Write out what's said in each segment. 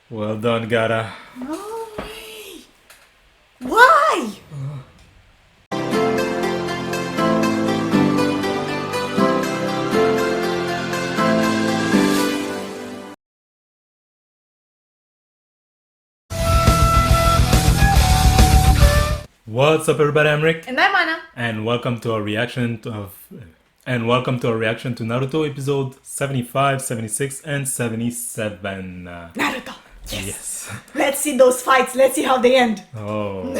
Well done, Gaara. No way! Why? What's up, everybody? I'm Rick, And I'm Anna. and welcome to our reaction to Naruto episode 75, 76, and 77. Naruto. Yes. Let's see those fights. Let's see how they end. Oh.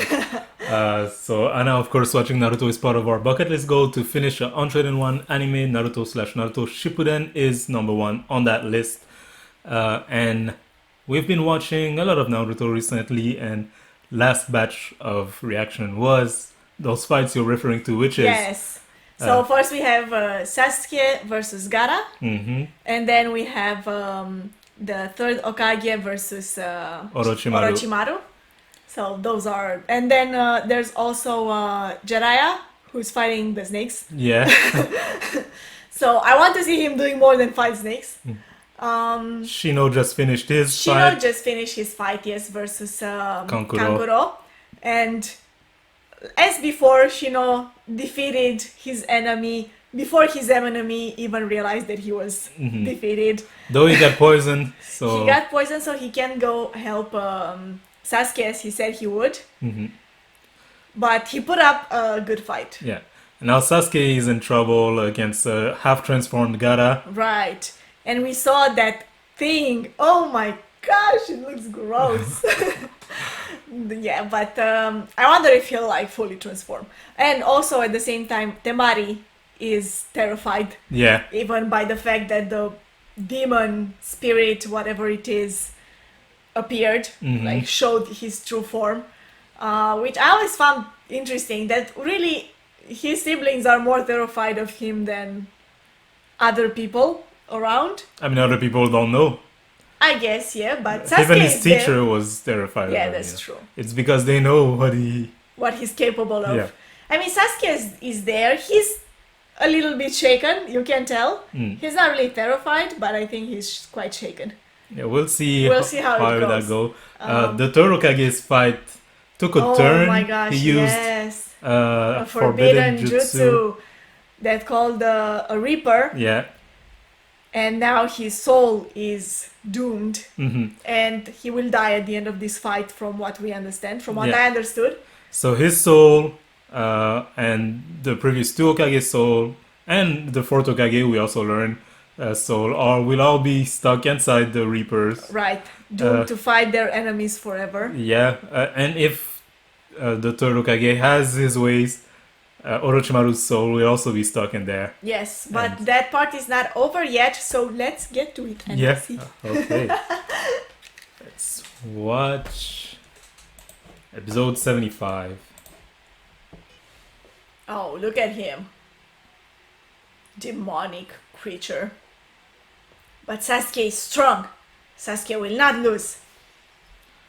So Anna, of course, watching Naruto is part of our bucket list goal to finish 101 anime. Naruto Shippuden is number one on that list. And we've been watching a lot of Naruto recently, and last batch of reaction was those fights you're referring to, which is... Yes. So first we have Sasuke versus Gaara. Mm-hmm. And then we have the Third Hokage versus Orochimaru. So those are... And then there's also Jiraiya, who's fighting the snakes. Yeah. So I want to see him doing more than fight snakes. Shino just finished his Shino fight. just finished his fight, yes, versus Kankuro. Kankuro. And as before, Shino defeated his enemy before his enemy even realized that he was defeated. Though he got poisoned, so... He got poisoned, so he can go help Sasuke as he said he would. But he put up a good fight. Yeah. Now Sasuke is in trouble against half-transformed Gaara. Right. And we saw that thing. Oh my gosh, it looks gross. Yeah, but I wonder if he'll like fully transform. And also at the same time, Temari is terrified. Yeah. Even by the fact that the demon spirit, whatever it is, appeared, like showed his true form. Which I always found interesting, that really his siblings are more terrified of him than other people around. I mean, other people don't know. I guess, yeah, but Sasuke Even his is there. teacher was terrified Yeah, of him. that's true. It's because they know What he's capable of. Yeah. I mean, Sasuke is there. He's a little bit shaken, you can tell. He's not really terrified, but I think he's quite shaken. Yeah, we'll see, We'll see how it that goes. go. The Third Hokage's fight took a turn. Oh my gosh, He used yes. a A forbidden jutsu that called a Reaper. Yeah. And now his soul is doomed. And he will die at the end of this fight, from what we understand, from what Yeah. I understood. So his soul and the previous two Hokage's soul and the fourth Hokage, we also learned, soul will all be stuck inside the Reapers. Right, doomed to fight their enemies forever. Yeah, and if the third Hokage has his ways, Orochimaru's soul will also be stuck in there. Yes, but And- that part is not over yet, so let's get to it and Yeah. see. Okay. Let's watch episode 75. Oh, look at him. Demonic creature. But Sasuke is strong. Sasuke will not lose.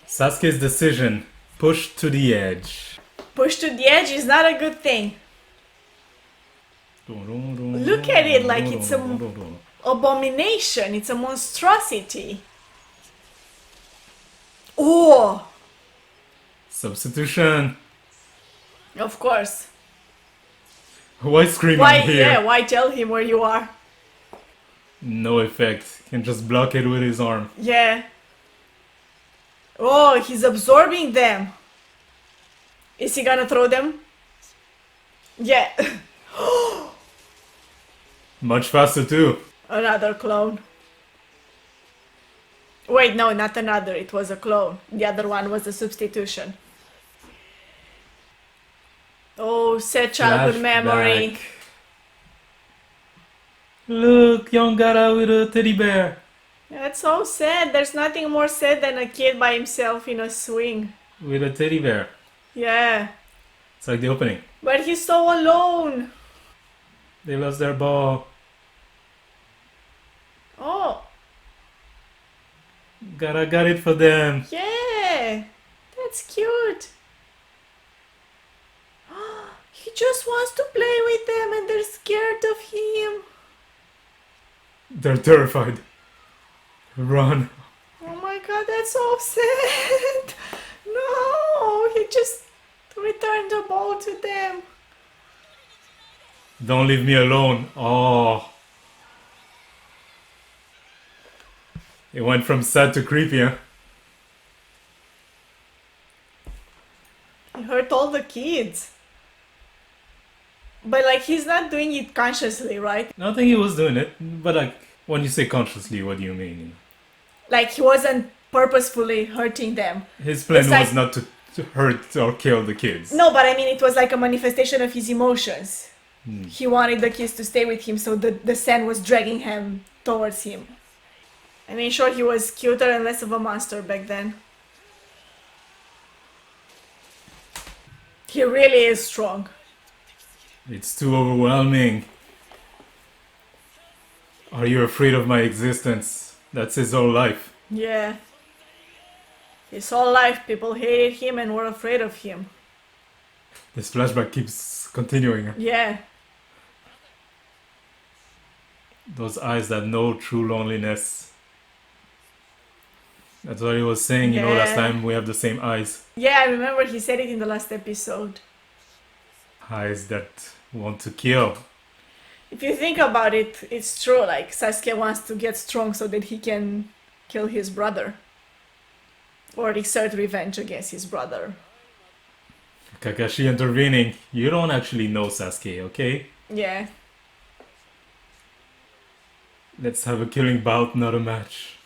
Sasuke's decision, pushed to the edge. Push to the edge is not a good thing. Look at it like it's an abomination. It's a monstrosity. Oh, Substitution. of course. Why scream Why? I'm here? Yeah. Why tell him where you are? No effect. Can just block it with his arm. Yeah. Oh, he's absorbing them. Is he gonna throw them? Yeah. Much faster too. Another clone. Wait, no, not another. It was a clone. The other one was a substitution. Oh, sad childhood memory. Flashback. Look, young Gaara with a teddy bear. That's so sad. There's nothing more sad than a kid by himself in a swing. With a teddy bear. Yeah. It's like the opening. But he's so alone. They lost their ball. Oh, Gaara got it for them. yeah. That's cute. He just wants to play with them and they're scared of him. They're terrified. Run. Oh my god, that's so sad. No, he just returned the ball to them. Don't leave me alone. Oh. It went from sad to creepy, huh? He hurt all the kids. But like, he's not doing it consciously, right? I don't think he was doing it, but like, when you say consciously, what do you mean? Like, he wasn't purposefully hurting them. His plan It's was like- not to hurt or kill the kids. No, but I mean, it was like a manifestation of his emotions. He wanted the kids to stay with him, so the sand was dragging him towards him. I mean, sure, he was cuter and less of a monster back then. He really is strong. It's too overwhelming. Are you afraid of my existence? That's his whole life. Yeah. His whole life, people hated him and were afraid of him. This flashback keeps continuing. Yeah. Those eyes that know true loneliness. That's what he was saying, you know, last Yeah. time we have the same eyes. Yeah, I remember he said it in the last episode. Eyes that want to kill. If you think about it, it's true. Like, Sasuke wants to get strong so that he can kill his brother. Or exert revenge against his brother. Kakashi intervening. You don't actually know Sasuke, okay? Yeah. Let's have a killing bout, not a match.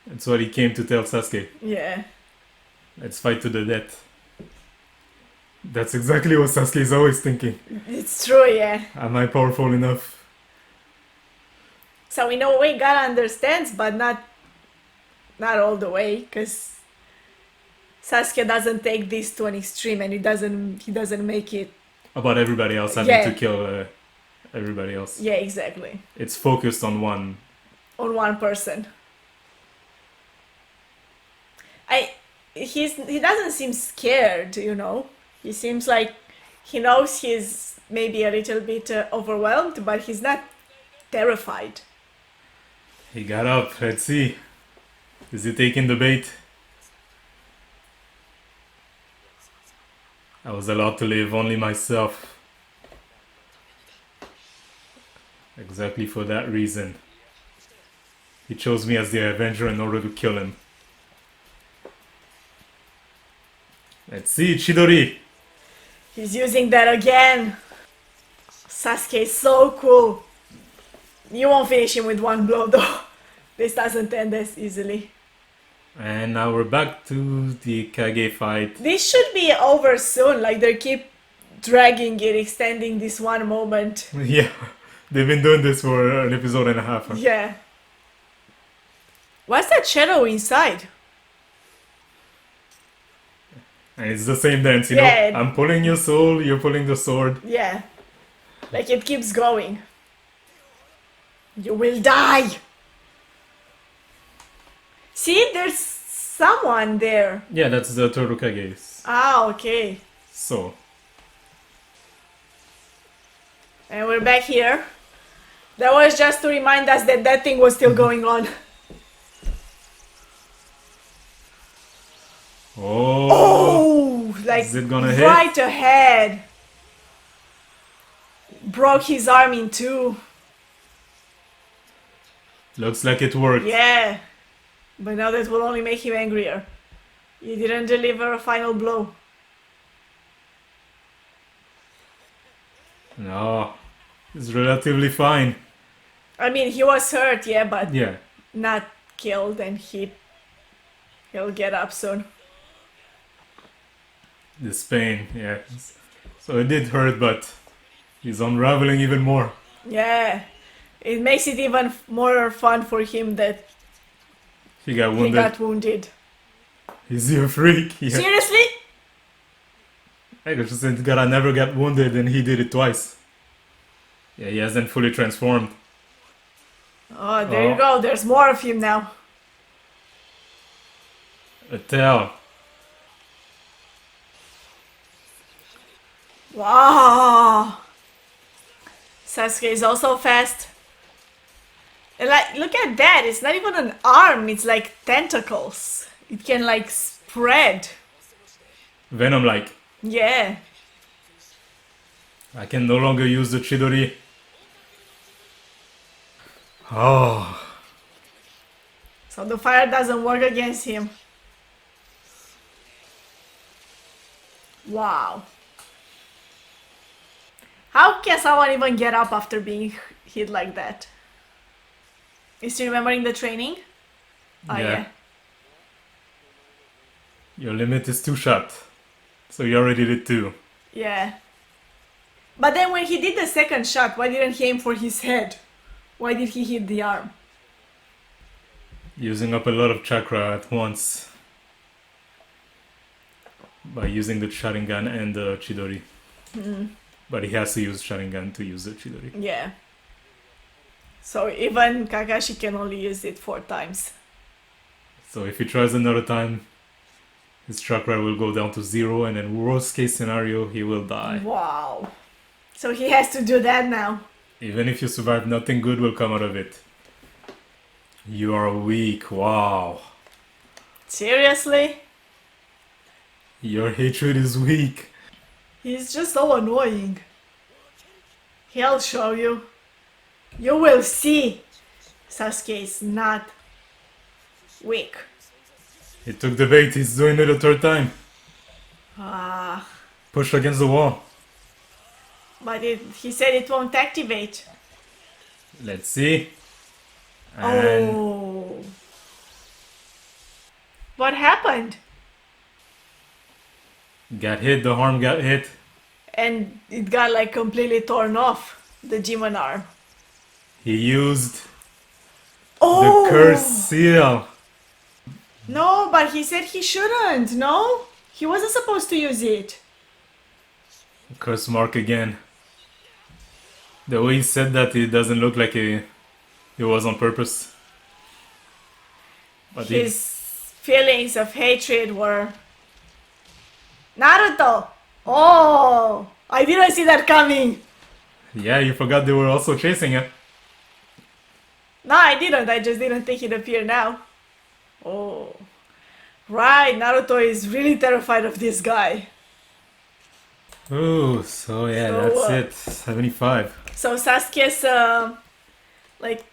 That's what he came to tell Sasuke. Yeah. Let's fight to the death. That's exactly what Sasuke is always thinking. It's true, yeah. Am I powerful enough? So in a way, God understands, but not all the way, because Sasuke doesn't take this to an extreme, and he doesn't make it. About everybody else having Yeah. to kill everybody else. Yeah, exactly. It's focused on one. On one person. He doesn't seem scared, you know. He seems like he knows he's maybe a little bit overwhelmed, but he's not terrified. He got up. Let's see. Is he taking the bait? I was allowed to live only myself. Exactly for that reason. He chose me as the Avenger in order to kill him. Let's see, Chidori. He's using that again. Sasuke is so cool. You won't finish him with one blow though. This doesn't end as easily. And now we're back to the Kage fight. This should be over soon. Like, they keep dragging it, extending this one moment. Yeah, they've been doing this for an episode and a half. Huh? Yeah. What's that shadow inside? And it's the same dance, you Yeah. know? I'm pulling your soul, you're pulling the sword. Yeah. Like, it keeps going. You will die! See, there's someone there. Yeah, that's the Third Hokage. Ah, okay. So, And we're back here. That was just to remind us that that thing was still going on. oh, Oh! Like, is it gonna hit? right ahead. Broke his arm in two. Looks like it worked. Yeah. But now that will only make him angrier. He didn't deliver a final blow. No, it's relatively fine. I mean, he was hurt, yeah, but Yeah, not killed, and he'll get up soon. this pain, yeah. So it did hurt, but he's unraveling even more. Yeah. It makes it even more fun for him that He got he wounded. got wounded. Is he a freak? Yeah. Seriously? I just said Gaara never got wounded and he did it twice. Yeah, he hasn't fully transformed. Oh, there you go. There's more of him now. A tail. Wow. Sasuke is also fast. And like, look at that. It's not even an arm. It's like tentacles. It can like spread. Venom like, Yeah. I can no longer use the Chidori. Oh, So the fire doesn't work against him. Wow. How can someone even get up after being hit like that? Is he remembering the training? Oh, yeah. Your limit is 2 shots. So you already did 2. Yeah. But then when he did the second shot, why didn't he aim for his head? Why did he hit the arm? Using up a lot of chakra at once. By using the Sharingan and the Chidori. But he has to use Sharingan to use the Chidori. Yeah. So even Kakashi can only use it 4 times. So if he tries another time, his chakra will go down to 0, and in worst case scenario, he will die. Wow. So he has to do that now. Even if you survive, nothing good will come out of it. You are weak, wow. Seriously? Your hatred is weak. He's just so annoying. He'll show you. You will see. Sasuke is not weak. He took the bait, he's doing it a 3rd time. Ah, Pushed against the wall. but he said it won't activate. Let's see. And Oh. What happened? got hit, the arm got hit. And it got like completely torn off, the demon arm. He used Oh! the curse seal. No, but he said he shouldn't, no? He wasn't supposed to use it. Curse mark again. The way he said that, it doesn't look like it was on purpose. But His feelings of hatred were... Naruto! Oh! I didn't see that coming! yeah, you forgot they were also chasing him. No, I didn't. I just didn't think he'd appear now. Oh. Right, Naruto is really terrified of this guy. Oh, so yeah, So, that's it. 75. So Sasuke's like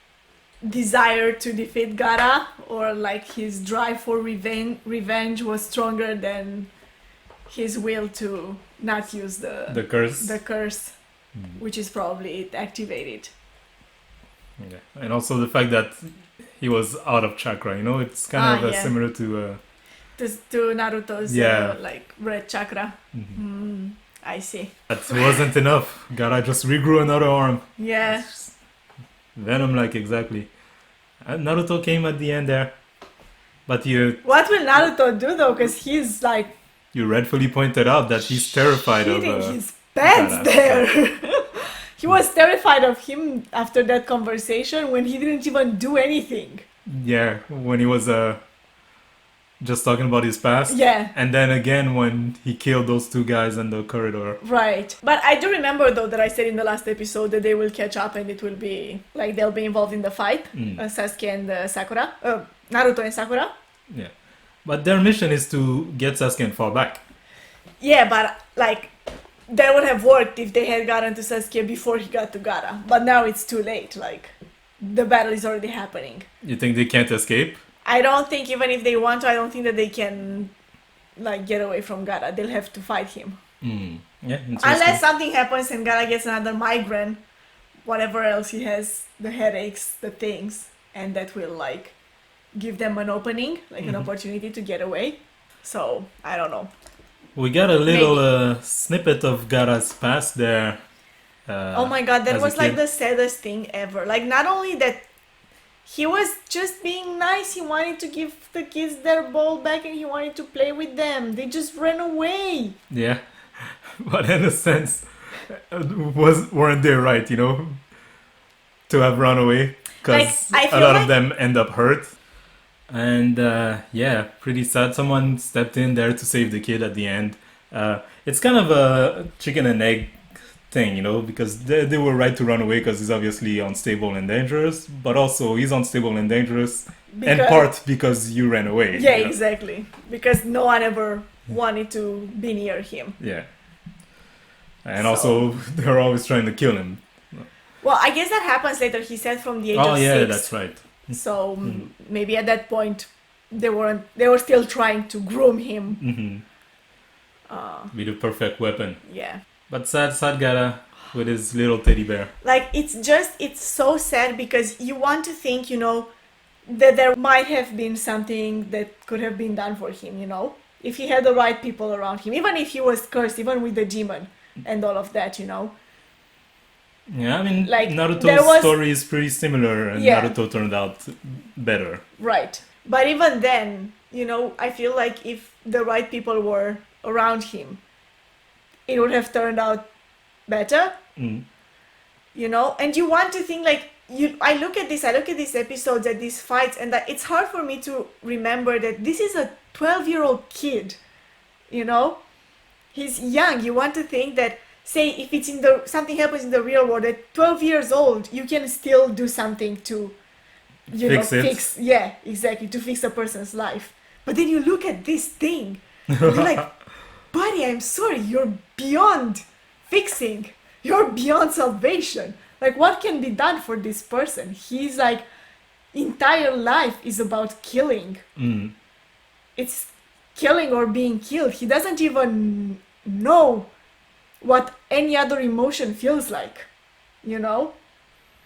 desire to defeat Gaara, or like his drive for revenge was stronger than his will to not use The curse. the curse, which is probably it activated. Yeah. And also the fact that he was out of chakra, you know, it's kind of yeah. similar to... To Naruto's Yeah. like red chakra. I see. that wasn't enough. Gaara just regrew another arm. Yeah. Venom like, exactly. And Naruto came at the end there. But you What will Naruto do though? Because he's like rightfully pointed out that he's terrified of... shitting his pants Gaara. there. He was terrified of him after that conversation when he didn't even do anything. Yeah, when he was just talking about his past. Yeah. And then again when he killed those 2 guys in the corridor. Right. But I do remember though that I said in the last episode that they will catch up and it will be like they'll be involved in the fight. Sasuke and Sakura. Naruto and Sakura. Yeah. But their mission is to get Sasuke and fall back. Yeah, but like that would have worked if they had gotten to Sasuke before he got to Gaara. But now it's too late. Like the battle is already happening. You think they can't escape? I don't think even if they want to, I don't think that they can like get away from Gaara. They'll have to fight him. Yeah, interesting. Unless something happens and Gaara gets another migraine, whatever else he has, the headaches, the things, and that will like give them an opening, like an opportunity to get away. So, I don't know. We got a little snippet of Gaara's past there. Oh my god, that as a was like kid. the saddest thing ever. Like, not only that he was just being nice, he wanted to give the kids their ball back and he wanted to play with them. They just ran away. Yeah. But in a sense, weren't they right, you know? To have run away. Because Like, I a feel lot like- of them end up hurt. And yeah, pretty sad. Someone stepped in there to save the kid at the end. It's kind of a chicken and egg thing, you know, because they were right to run away because he's obviously unstable and dangerous, but also he's unstable and dangerous, and part because you ran away. Yeah, you know? exactly. Because no one ever wanted to be near him. Yeah. And also, they're always trying to kill him. Well, I guess that happens later. He said from the age of 6. Oh yeah, that's right. So maybe at that point they were still trying to groom him. With the perfect weapon. Yeah. But sad Gaara with his little teddy bear. Like, it's so sad because you want to think, you know, that there might have been something that could have been done for him, you know? If he had the right people around him, even if he was cursed, even with the demon and all of that, you know? Yeah, I mean, like, Naruto's story is pretty similar, and Naruto turned out better. Right. But even then, you know, I feel like if the right people were around him, it would have turned out better. You know? And you want to think, like, I look at these episodes, at these fights, and that it's hard for me to remember that this is a 12-year-old kid, you know? He's young. You want to think that, say, if it's something happens in the real world at 12 years old, you can still do something to, fix. Yeah, exactly, to fix a person's life. But then you look at this thing, and you're like, buddy, I'm sorry, you're beyond fixing. You're beyond salvation. Like, what can be done for this person? He's like, entire life is about killing. It's killing or being killed. He doesn't even know what any other emotion feels like, you know?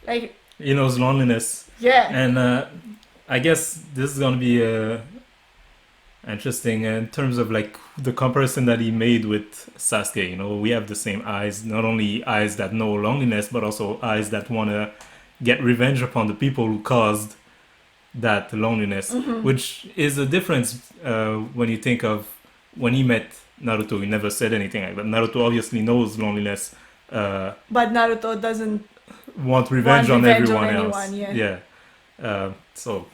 Like, he knows loneliness. Yeah. And I guess this is gonna be interesting in terms of like the comparison that he made with Sasuke. You know, we have the same eyes, not only eyes that know loneliness, but also eyes that want to get revenge upon the people who caused that loneliness, which is a difference when you think of when he met Naruto. He never said anything like that. Naruto obviously knows loneliness, but Naruto doesn't want revenge on everyone else. Yeah. So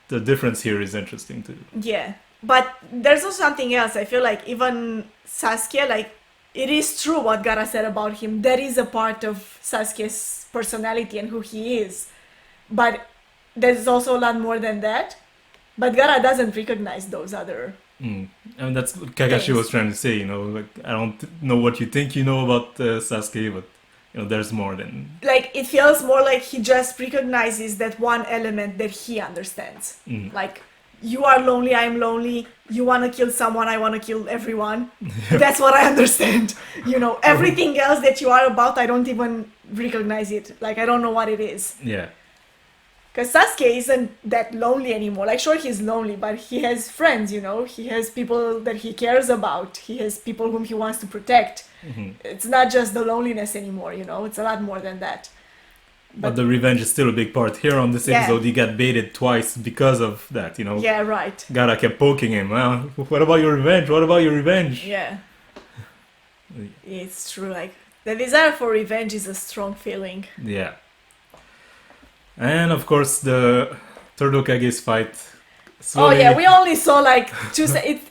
the difference here is interesting too. Yeah, but there's also something else. I feel like even Sasuke, like, it is true what Gaara said about him. That is a part of Sasuke's personality and who he is. But there's also a lot more than that. But Gaara doesn't recognize those other. And that's what Kakashi was trying to say. You know, like, I don't know what you think you know about Sasuke, but you know, there's more than. Like, it feels more like he just recognizes that one element that he understands. Like, you are lonely, I'm lonely. You want to kill someone, I want to kill everyone. That's what I understand. You know, everything else that you are about, I don't even recognize it. Like, I don't know what it is. Yeah. Because Sasuke isn't that lonely anymore. Like, sure, he's lonely, but he has friends, you know? He has people that he cares about. He has people whom he wants to protect. It's not just the loneliness anymore, you know? It's a lot more than that. But the revenge is still a big part. Here on this episode, he got baited twice because of that, you know? Yeah, right. Gaara kept poking him. Well, what about your revenge? What about your revenge? Yeah. It's true. Like, the desire for revenge is a strong feeling. Yeah. And of course, the Third Hokage's fight. Slowly... Oh yeah, we only saw like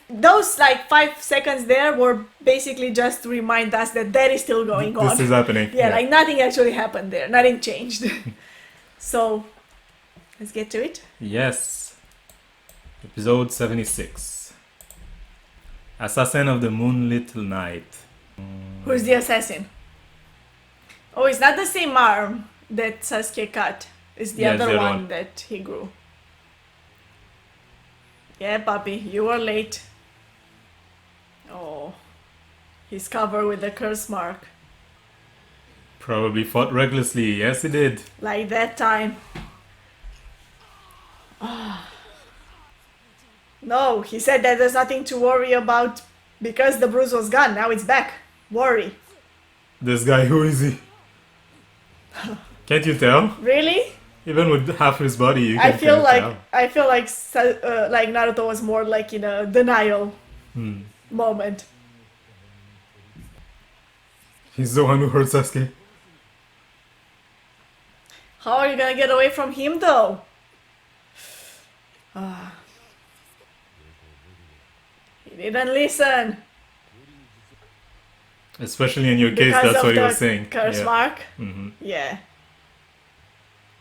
those like 5 seconds there were basically just to remind us that that is still going on. This is happening. Yeah, like nothing actually happened there. Nothing changed. So, let's get to it. Yes. Episode 76. Assassin of the Moonlit Night. Who's the assassin? Oh, it's not the same arm that Sasuke cut. It's the other one that he grew. Yeah, puppy, you were late. Oh, he's covered with the curse mark. Probably fought recklessly. Yes, he did. Like that time. No, he said that there's nothing to worry about because the bruise was gone. Now it's back. Worry. This guy, who is he? Can't you tell? Really? Even with half his body, you can tell. I feel like Naruto was more like in a denial moment. He's the one who hurt Sasuke. How are you gonna get away from him, though? He didn't listen. Especially in your case, because that's of what he the was saying. curse Yeah. mark. hmm Yeah.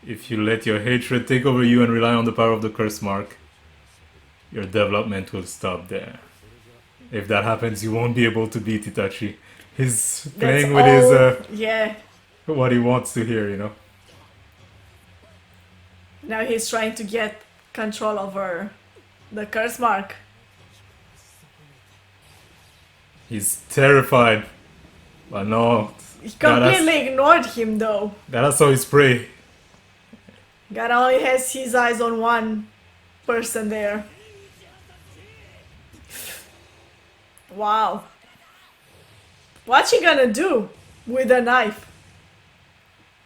If you let your hatred take over you and rely on the power of the curse mark, your development will stop there. If that happens, you won't be able to beat Itachi. He's That's playing with his all. Yeah. what he wants to hear, you know. Now he's trying to get control over the curse mark. He's terrified. But no, He Gaara's, completely ignored him though. Gaara saw his prey. God only has his eyes on one person there. Wow. What's he gonna do with a knife?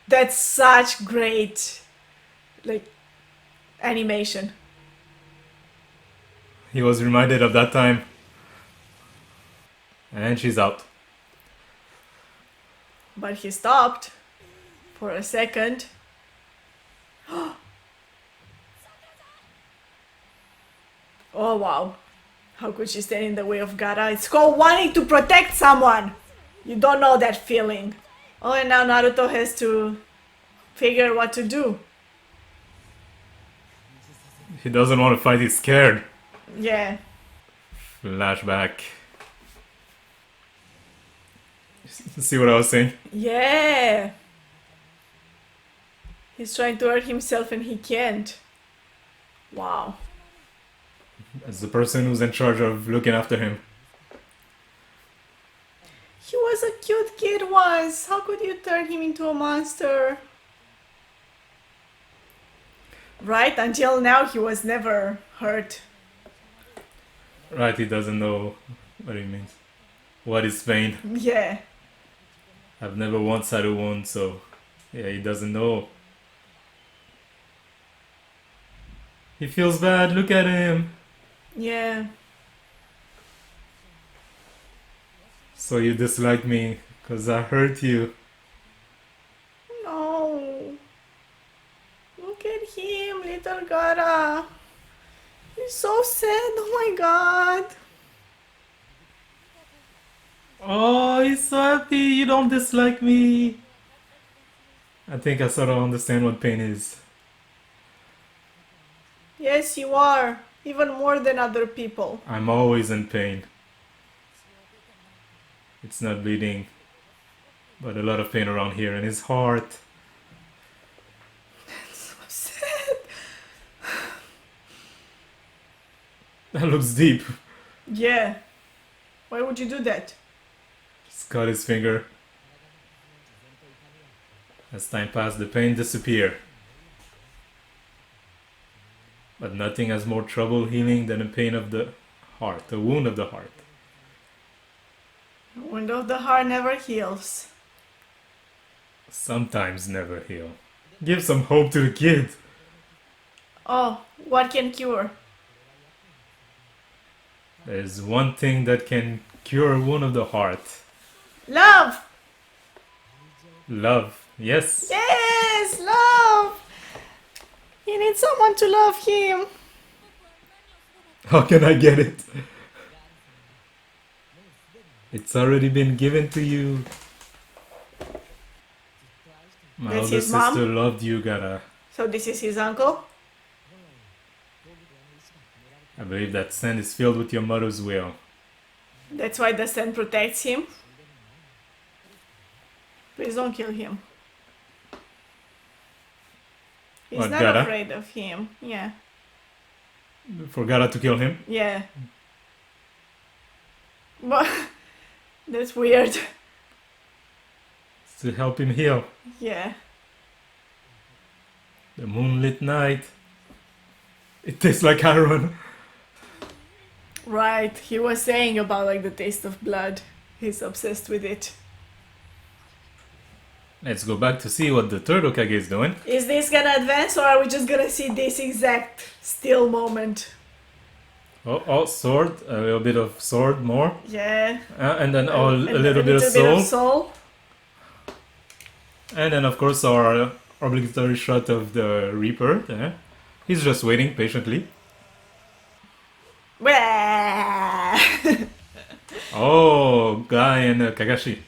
That's such great, like, animation. He was reminded of that time. And she's out. But he stopped for a second. Oh wow. How could she stand in the way of Gaara? It's called wanting to protect someone. You don't know that feeling. Oh, and now Naruto has to figure what to do. He doesn't want to fight, he's scared. Yeah. Flashback. See what I was saying? Yeah. He's trying to hurt himself and he can't. Wow. As the person who's in charge of looking after him. He was a cute kid once. How could you turn him into a monster? Right? Until now he was never hurt. Right, he doesn't know what it means. What is pain? Yeah. I've never once had a wound, so yeah, he doesn't know. He feels bad, look at him. Yeah. So you dislike me because I hurt you. No. Look at him, little Gaara. He's so sad. Oh my god. Oh, he's so happy you don't dislike me. I think I sort of understand what pain is. Yes, you are. Even more than other people. I'm always in pain. It's not bleeding, but a lot of pain around here in his heart. So sad. That looks deep. Yeah. Why would you do that? Just cut his finger. As time passed, the pain disappeared. But nothing has more trouble healing than the pain of the heart, the wound of the heart. The wound of the heart never heals. Sometimes never heal. Give some hope to the kid. Oh, what can cure? There's one thing that can cure a wound of the heart. Love! Love. Yes. Yes, love! He needs someone to love him. How can I get it? It's already been given to you. My That's older his mom? sister loved you, Gaara. So this is his uncle? I believe that sand is filled with your mother's will. That's why the sand protects him. Please don't kill him. He's What, not Gaara? afraid of him. Yeah. For Gaara to kill him? Yeah. But that's weird. To help him heal. Yeah. The moonlit night. It tastes like iron. Right. He was saying about like the taste of blood. He's obsessed with it. Let's go back to see what the third Hokage is doing. Is this gonna advance or are we just gonna see this exact still moment? Oh, sword. A little bit of sword more. Yeah. And then And a little bit of soul. soul. And then, of course, our obligatory shot of the Reaper there. He's just waiting patiently. Wah! Oh, Guy and Kakashi.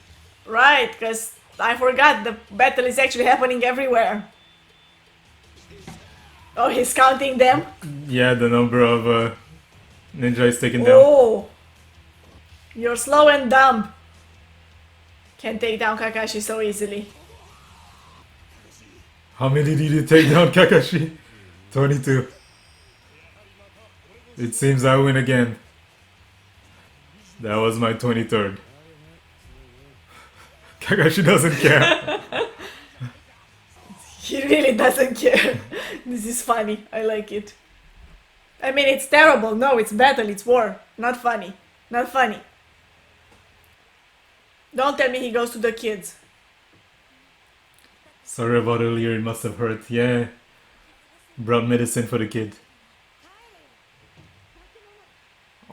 Right, because I forgot the battle is actually happening everywhere. Oh, he's counting them? Yeah, the number of ninja is taken down. Oh! You're slow and dumb. Can't take down Kakashi so easily. How many did you take down, Kakashi? 22. It seems I win again. That was my 23rd. Kakashi doesn't care. He really doesn't care. This is funny. I like it. I mean, it's terrible. No, it's battle. It's war. Not funny. Not funny. Don't tell me he goes to the kids. Sorry about earlier, it must have hurt. Yeah. Brought medicine for the kid.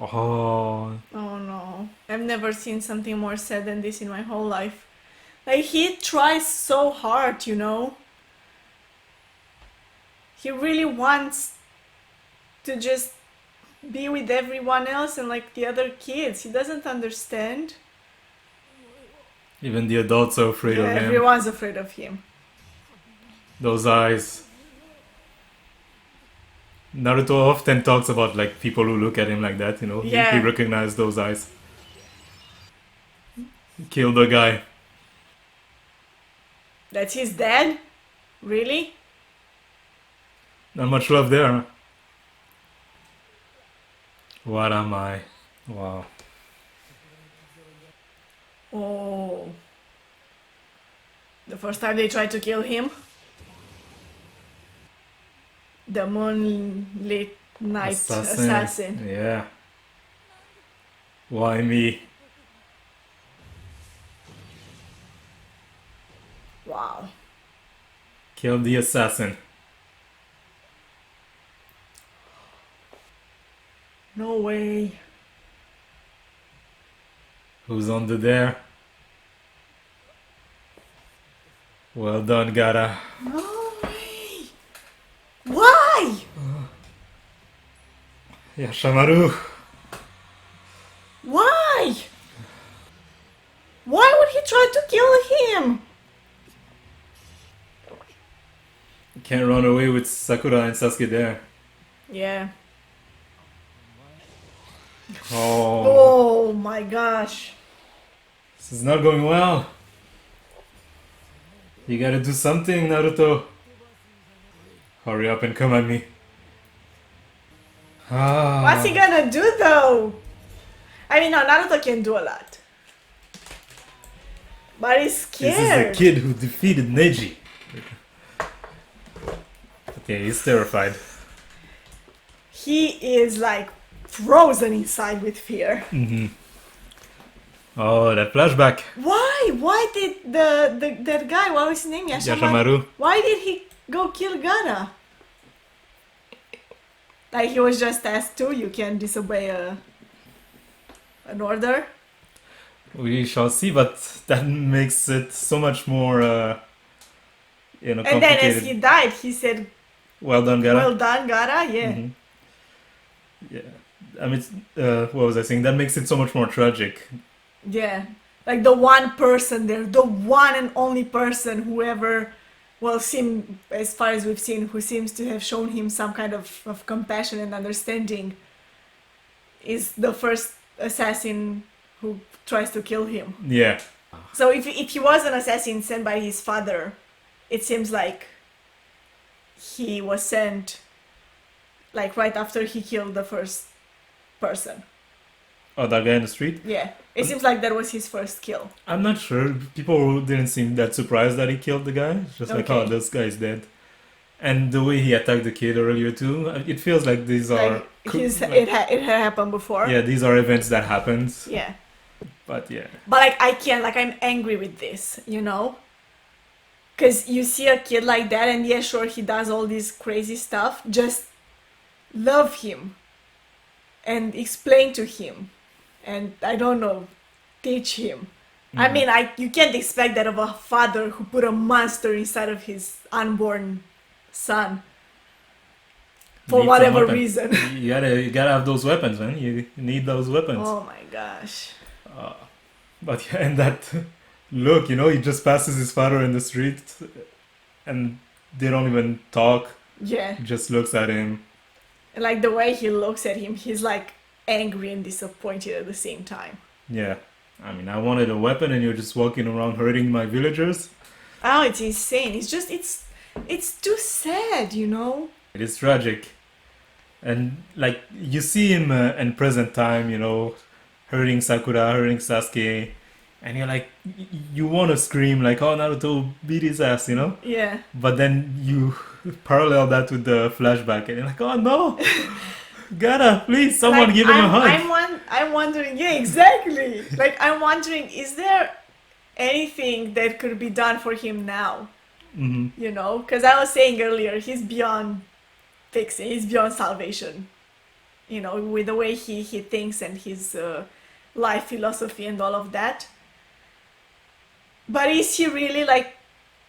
Oh. Oh no. I've never seen something more sad than this in my whole life. Like, he tries so hard, you know? He really wants to just be with everyone else and like the other kids. He doesn't understand. Even the adults are afraid Yeah, of him. everyone's afraid of him. Those eyes. Naruto often talks about like people who look at him like that, you know. Yeah. He recognized those eyes. Killed the guy. That's his dad? Really? Not much love there. What am I? Wow. Oh. The first time they tried to kill him? The moonlit night assassin. Yeah. Why me? Wow. Killed the assassin. No way. Who's under there? Well done, Gaara. No way. Why? Yashamaru. Why? Why would he try to kill him? Can't run away with Sakura and Sasuke there. Yeah. Oh. Oh my gosh. This is not going well. You gotta do something, Naruto. Hurry up and come at me. What's he gonna do though? I mean, no, Naruto can do a lot. But he's scared. This is the kid who defeated Neji. Okay, he's terrified. He is like frozen inside with fear. Mm-hmm. Oh, that flashback. Why? Why did that guy, what was his name? Yashamaru. Why did he go kill Gaara? Like, he was just asked to, you can disobey an order. We shall see, but that makes it so much more, And then complicated. as he died, he said, Well done, Gaara. well done, Gaara, yeah. Mhm. Yeah. I mean, what was I saying? That makes it so much more tragic. Yeah. Like the one person there, the one and only person who ever, well, as far as we've seen, who seems to have shown him some kind of compassion and understanding, is the first assassin who tries to kill him. Yeah. So if he was an assassin sent by his father, it seems like he was sent like right after he killed the first person. Oh, that guy in the street? Yeah. It seems like that was his first kill. I'm not sure. People didn't seem that surprised that he killed the guy. It's just like, Okay. oh, this guy's dead. And the way he attacked the kid earlier too, it feels like these are... Like it had happened before. Yeah, these are events that happened. Yeah. But yeah. But like I can't, like I'm angry with this, you know? Because you see a kid like that and yeah, sure, he does all this crazy stuff. Just love him and explain to him and I don't know, teach him. I mean, you can't expect that of a father who put a monster inside of his unborn son for Need some whatever weapons. reason. You gotta have those weapons, man. You need those weapons. Oh my gosh. But yeah, and that look, you know, he just passes his father in the street and they don't even talk. Yeah. He just looks at him. And like the way he looks at him, he's like angry and disappointed at the same time. Yeah. I mean, I wanted a weapon and you're just walking around hurting my villagers. Oh, it's insane. It's too sad, you know? It is tragic. And like you see him in present time, you know, hurting Sakura, hurting Sasuke, and you're like, you want to scream like, "Oh, Naruto, beat his ass," you know. Yeah. But then you parallel that with the flashback, and you're like, "Oh no, Gaara, please, someone Like, give him a hug." I'm wondering, yeah, exactly. Like, I'm wondering, is there anything that could be done for him now? Hmm. You know? Because I was saying earlier, he's beyond fixing, he's beyond salvation. You know, with the way he thinks and his life philosophy and all of that. But is he really like,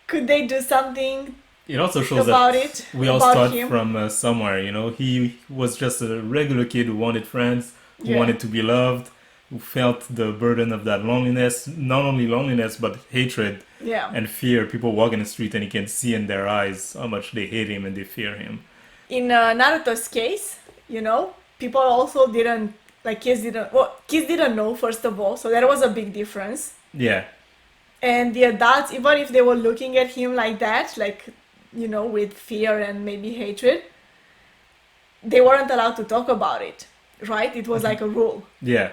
could they do something It also shows about that it? we all about start him? from somewhere, you know. He was just a regular kid who wanted friends, who Yeah. wanted to be loved, who felt the burden of that loneliness, not only loneliness, but hatred Yeah. and fear. People walk in the street and you can see in their eyes how much they hate him and they fear him. In Naruto's case, you know, people also didn't, like kids didn't know, first of all, so there was a big difference. Yeah, And the adults, even if they were looking at him like that, like, you know, with fear and maybe hatred, they weren't allowed to talk about it, right? It was like a rule. yeah.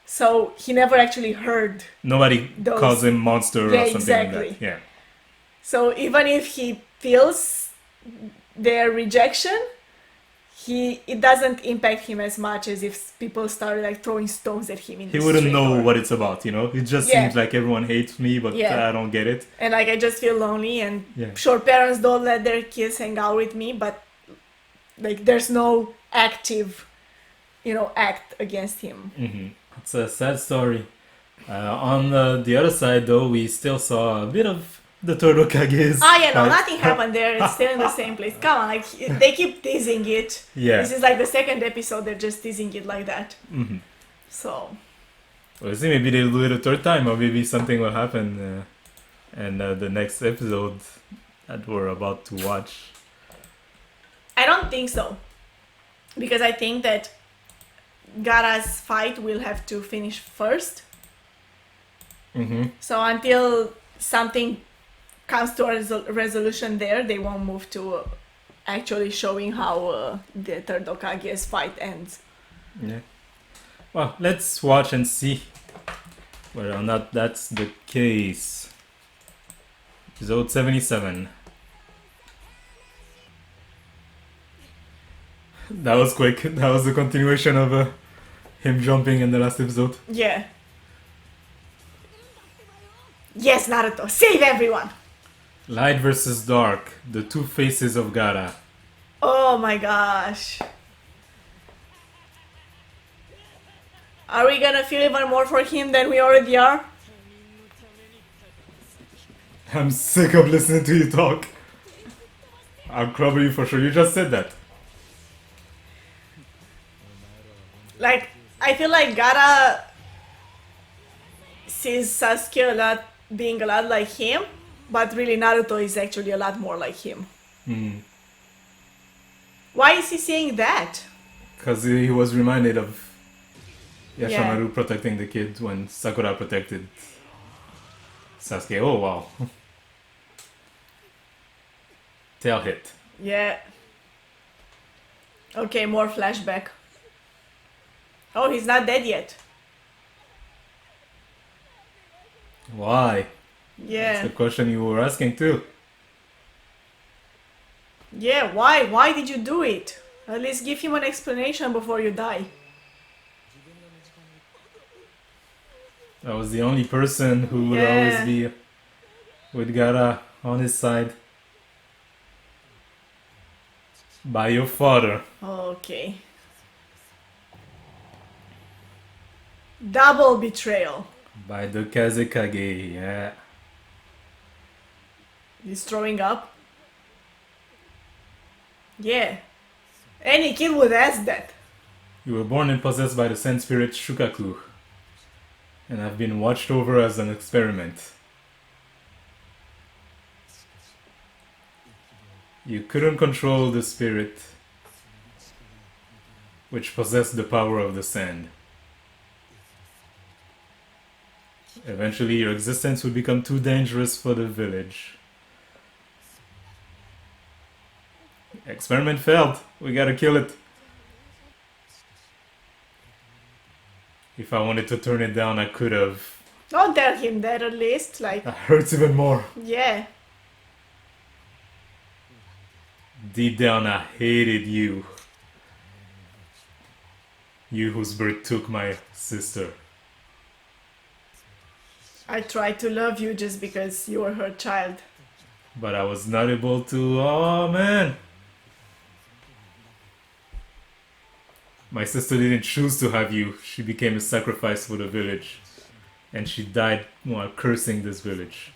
So he never actually heard. Nobody Those- calls him monster Yeah, or something like exactly. that. Yeah, So even if he feels their rejection, it doesn't impact him as much as if people started like throwing stones at him in he the wouldn't street know or- what it's about, you know. It just Yeah. seems like everyone hates me, but Yeah. I don't get it. And like I just feel lonely, and Yeah. sure, parents don't let their kids hang out with me, but like there's no active, you know, act against him. Hmm. It's a sad story. On the other side, though, we still saw a bit of the Third Hokage's Ah, yeah, no, fight. nothing happened there. It's still in the same place. Come on, like they keep teasing it. Yeah. This is like the second episode. They're just teasing it like that. Hmm. So We'll see. Maybe they'll do it a third time, or maybe something will happen in the next episode that we're about to watch. I don't think so, because I think that Gaara's fight will have to finish first. Mm-hmm. So until something comes to a resolution there, they won't move to actually showing how the Third Hokage's fight ends. Yeah. Well, let's watch and see whether or not that's the case. Episode 77. That was quick. That was the continuation of him jumping in the last episode. Yeah. Yes, Naruto, save everyone! Light versus dark. The two faces of Gaara. Oh my gosh. Are we gonna feel even more for him than we already are? I'm sick of listening to you talk. I'll cover you for sure. You just said that. Like, I feel like Gaara sees Sasuke a lot, being a lot like him, but really Naruto is actually a lot more like him. Hmm. Why is he saying that? Because he was reminded of Yeah. Yashamaru protecting the kid when Sakura protected Sasuke. Oh wow. Tail hit. Yeah. Okay, more flashback. Oh, he's not dead yet. Why? Yeah. That's the question you were asking too. Yeah, why? Why did you do it? At least give him an explanation before you die. That was the only person who would Yeah. always be with Gaara on his side. By your father. Okay. Double betrayal. By the Kazekage, yeah. He's throwing up. Yeah. Any kid would ask that. You were born and possessed by the Sen Spirit Shukaku. And I've been watched over as an experiment. You couldn't control the spirit, which possessed the power of the sand. Eventually, your existence would become too dangerous for the village. Experiment failed. We gotta kill it. If I wanted to turn it down, I could have. Don't tell him that at least. Like, That hurts even more. yeah. Deep down, I hated you. You whose birth took my sister. I tried to love you just because you were her child. But I was not able to. Oh man! My sister didn't choose to have you. She became a sacrifice for the village. And she died while cursing this village.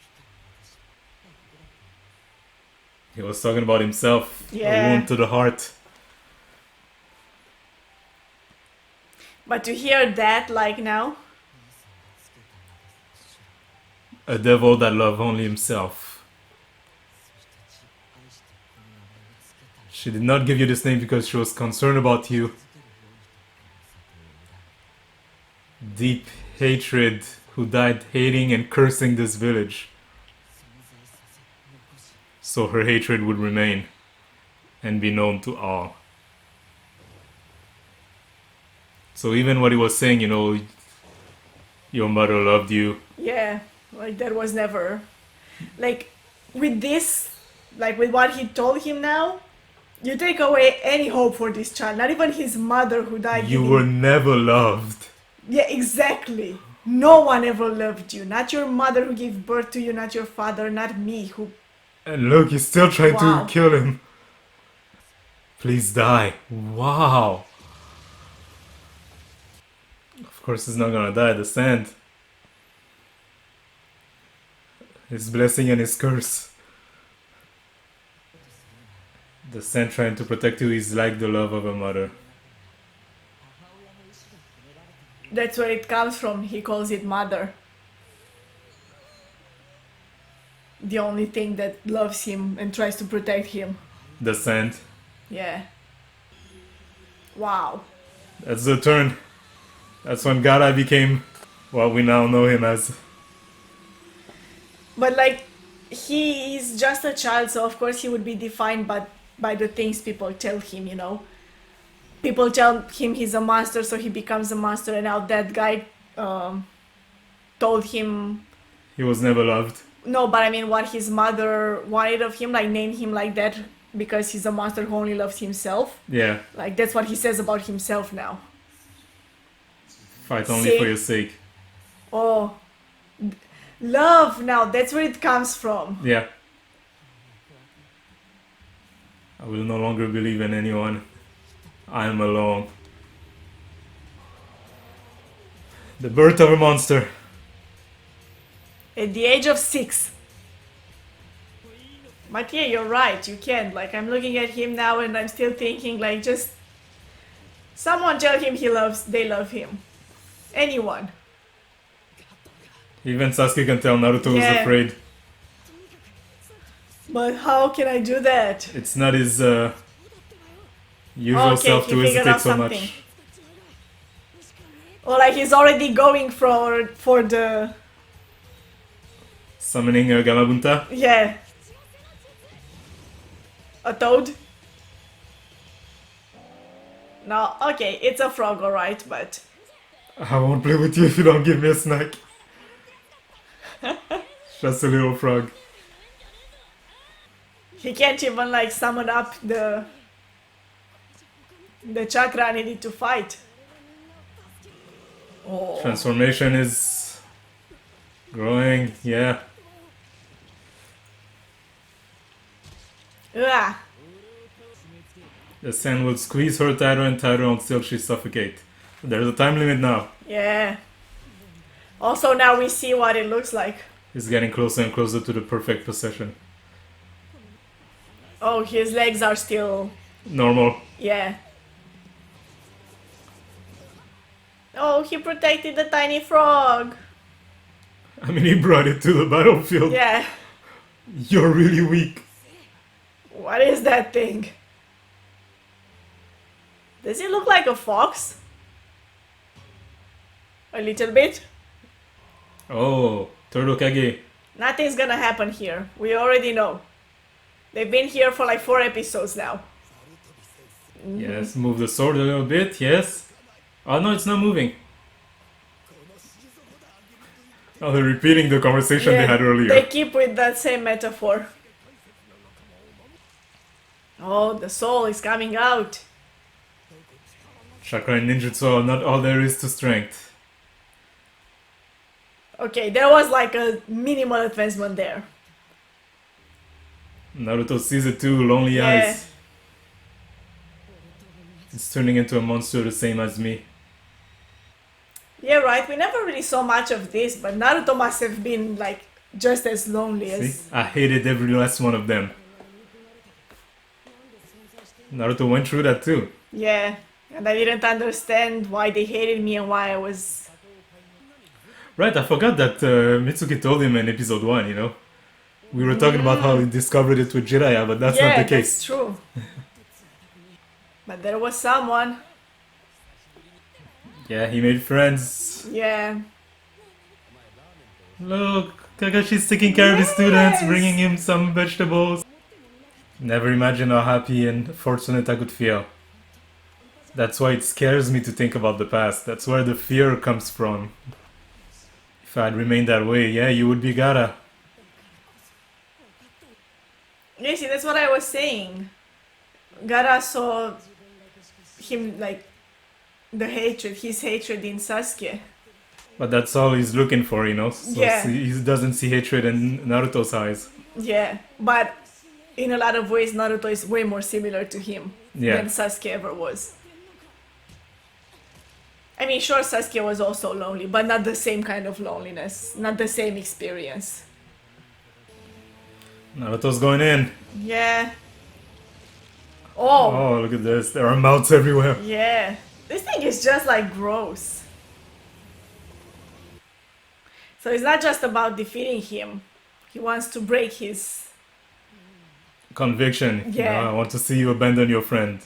He was talking about himself. Yeah. A wound to the heart. But to hear that, like now, A devil that loved only himself. She did not give you this name because she was concerned about you. Deep hatred, who died hating and cursing this village. So her hatred would remain and be known to all. So even what he was saying, your mother loved you. yeah, like that was never. Like, with this, like with what he told him now, you take away any hope for this child. Not even his mother who died. You were never loved. Yeah, exactly. No one ever loved you. Not your mother who gave birth to you, not your father, not me who. And look, he's still trying Wow. to kill him. Please die. Wow. Of course he's not gonna die, the sand. His blessing and his curse. The sand trying to protect you is like the love of a mother. That's where it comes from. He calls it mother. The only thing that loves him and tries to protect him. The sand. Yeah. Wow. That's the turn. That's when Gaara became what we now know him as. But like, he is just a child, so of course he would be defined by the things people tell him. People tell him he's a monster, so he becomes a monster, and now that guy told him. He was never loved. No, but I mean what his mother wanted of him, like named him like that because he's a monster who only loves himself. Yeah. Like, that's what he says about himself now. Fight only See? for your sake. Oh, love now, that's where it comes from. Yeah. I will no longer believe in anyone. I am alone. The birth of a monster. At the age of 6. But yeah, you're right, you can't. Like, I'm looking at him now and I'm still thinking, like, just someone tell him they love him. Anyone. Even Sasuke can tell Naruto was Yeah. afraid. But how can I do that? It's not his usual Okay, self he to figured hesitate out so something. much. Or like he's already going for the... Summoning Gamabunta. Yeah. A toad? No, okay, it's a frog, alright, but... I won't play with you if you don't give me a snack. Just a little frog. He can't even like summon up the chakra needed to fight. Oh. Transformation is growing, yeah. Ugh. The sand will squeeze her tighter and tighter until she suffocates. There's a time limit now. Yeah. Also now we see what it looks like. He's getting closer and closer to the perfect possession. Oh, his legs are still... Normal. Yeah. Oh, he protected the tiny frog. I mean, he brought it to the battlefield. Yeah. You're really weak. What is that thing? Does it look like a fox? A little bit. Oh, Third Hokage. Nothing's gonna happen here. We already know. They've been here for like 4 episodes now. Yes, move the sword a little bit, yes. Oh no, it's not moving. Oh, they're repeating the conversation they had earlier. They keep with that same metaphor. Oh, the soul is coming out. Chakra and ninjutsu are not all there is to strength. Okay, there was like a minimal advancement there. Naruto sees it too, lonely Yeah. eyes. It's turning into a monster the same as me. Yeah, right. We never really saw much of this, but Naruto must have been like just as lonely See? as. I hated every last one of them. Naruto went through that too. Yeah, and I didn't understand why they hated me and why I was. Right, I forgot that Mitsuki told him in episode 1, you know? We were talking about how he discovered it with Jiraiya, but that's not the case. That's true. But there was someone. Yeah, he made friends. Yeah. Look, Kakashi's taking care of his students, Yes. bringing him some vegetables. Never imagined how happy and fortunate I could feel. That's why it scares me to think about the past. That's where the fear comes from. If I'd remained that way, yeah, you would be Gaara. Yeah, see, that's what I was saying. Gaara saw him like his hatred in Sasuke. But that's all he's looking for, you know? So Yeah. he doesn't see hatred in Naruto's eyes. Yeah, but in a lot of ways, Naruto is way more similar to him Yeah. than Sasuke ever was. I mean, sure, Sasuke was also lonely, but not the same kind of loneliness, not the same experience. Naruto's going in. Yeah. Oh, Oh, look at this. There are mouths everywhere. yeah. This thing is just like gross. So it's not just about defeating him. He wants to break his. Conviction. You Yeah. know, I want to see you abandon your friend.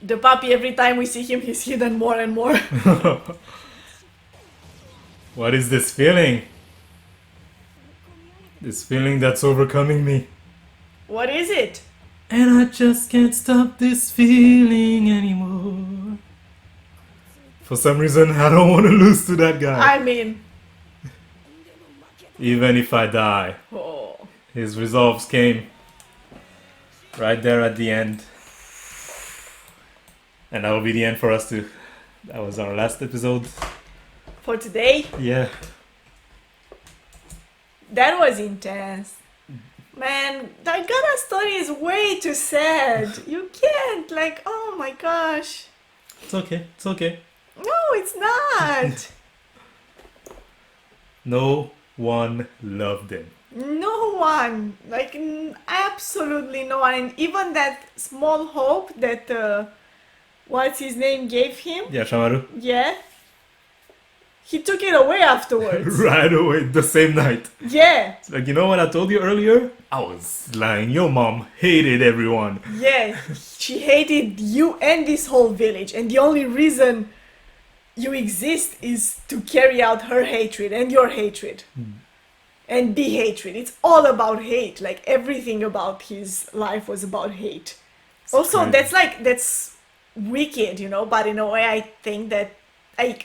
The puppy, every time we see him, he's hidden more and more. What is this feeling? This feeling that's overcoming me. What is it? And I just can't stop this feeling anymore. For some reason, I don't want to lose to that guy. I mean, Even if I die. oh. His resolves came right there at the end. And that will be the end for us too. That was our last episode. For today, Yeah. that was intense. Man, the Gaara story is way too sad. You can't, like, oh my gosh. It's okay. It's okay. No, it's not. No one loved him. No one. Like, absolutely no one. And even that small hope that, what's his name gave him? Yeah, Shamaru. Yeah. He took it away afterwards. Right away, the same night. Yeah. It's like, you know what I told you earlier? I was lying. Your mom hated everyone. Yeah, she hated you and this whole village, and the only reason you exist is to carry out her hatred and your hatred. And be hatred. It's all about hate. Like everything about his life was about hate. Also, crazy. that's wicked, you know, but in a way I think that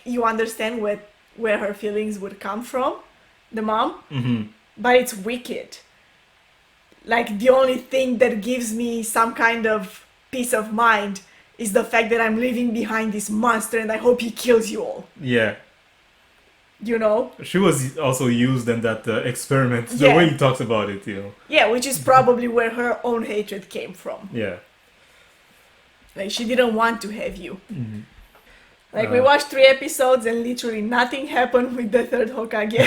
you understand where her feelings would come from, the mom. Mm-hmm. But it's wicked. Like the only thing that gives me some kind of peace of mind is the fact that I'm leaving behind this monster and I hope he kills you all. Yeah. You know? She was also used in that experiment. The Yeah. way he talks about it, you know. Yeah, which is probably where her own hatred came from. Yeah. Like she didn't want to have you. Mm-hmm. Like we watched 3 episodes and literally nothing happened with the third Hokage.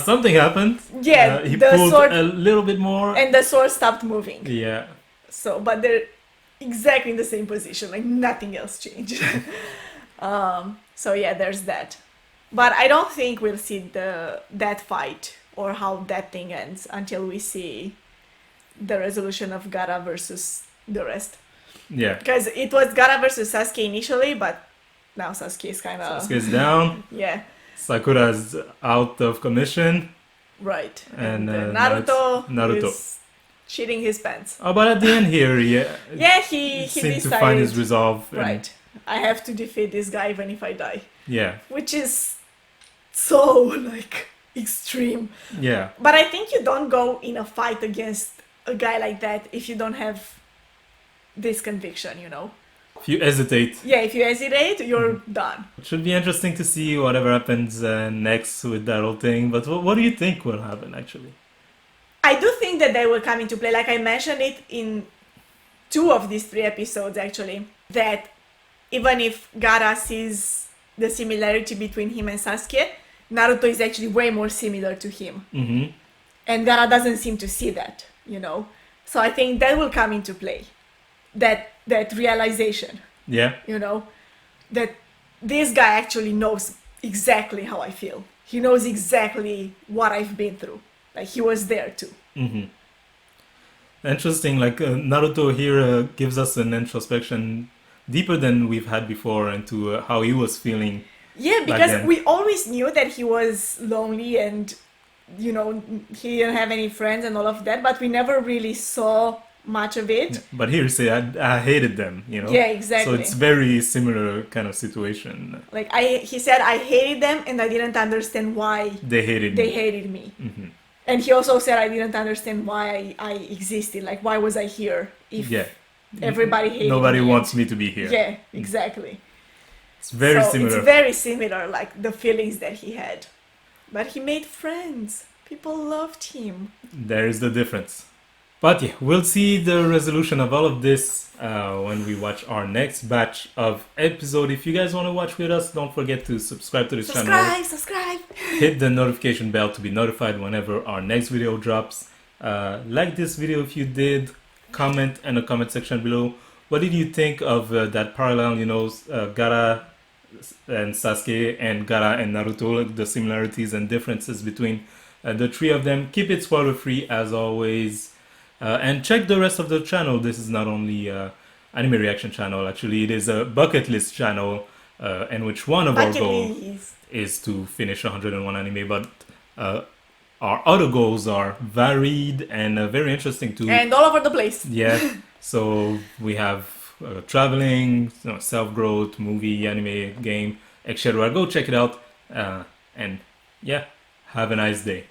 Something happened. Yeah, He the pulled sword a little bit more. and the sword stopped moving. Yeah. So, but there exactly in the same position, like nothing else changed. So yeah, there's that. But I don't think we'll see that fight or how that thing ends until we see the resolution of Gaara versus the rest. Yeah. Because it was Gaara versus Sasuke initially, but now Sasuke is kind of Sasuke's down. yeah, Sakura's out of commission. right. And Naruto, Naruto. is shitting his pants. Oh, but at the end here, yeah, Yeah, he seemed to decided, find his resolve. And, right. I have to defeat this guy even if I die, yeah. which is so like extreme. Yeah. But I think you don't go in a fight against a guy like that if you don't have this conviction, you know? If you hesitate, Yeah, if you hesitate, you're done. it should be interesting to see whatever happens next with that whole thing. But what do you think will happen actually? I do think that they will come into play. Like I mentioned it in 2 of these 3 episodes, actually, that even if Gaara sees the similarity between him and Sasuke, Naruto is actually way more similar to him. Mm-hmm. And Gaara doesn't seem to see that, you know? So I think that will come into play. That realization, Yeah. you know? That this guy actually knows exactly how I feel. He knows exactly what I've been through. Like, he was there too. Mm-hmm. Interesting. Like Naruto here gives us an introspection deeper than we've had before into how he was feeling. Yeah, Back because then. we always knew that he was lonely and, you know, he didn't have any friends and all of that, but we never really saw much of it. Yeah. But here, say I hated them. You know. Yeah, exactly. So it's very similar kind of situation. Like, he said, I hated them and I didn't understand why They hated they me. hated me. Mm-hmm. And he also said, I didn't understand why I existed. Like, why was I here if Yeah. everybody hated Nobody me? wants me to be here. Yeah, exactly. It's very So similar. It's very similar, like the feelings that he had. But he made friends. People loved him. There is the difference. But yeah, we'll see the resolution of all of this when we watch our next batch of episode. If you guys want to watch with us, don't forget to subscribe to this channel. Subscribe. Hit the notification bell to be notified whenever our next video drops. Like this video if you did. Comment in the comment section below. What did you think of that parallel, you know, Gaara and Sasuke and Gaara and Naruto, like the similarities and differences between the 3 of them? Keep it spoiler free as always. And check the rest of the channel. This is not only anime reaction channel, actually it is a bucket list channel in which one of our goals is to finish 101 anime, but our other goals are varied and very interesting too. And all over the place. Yeah, so we have traveling, you know, self-growth, movie, anime, game, etc. Go check it out. And yeah, have a nice day.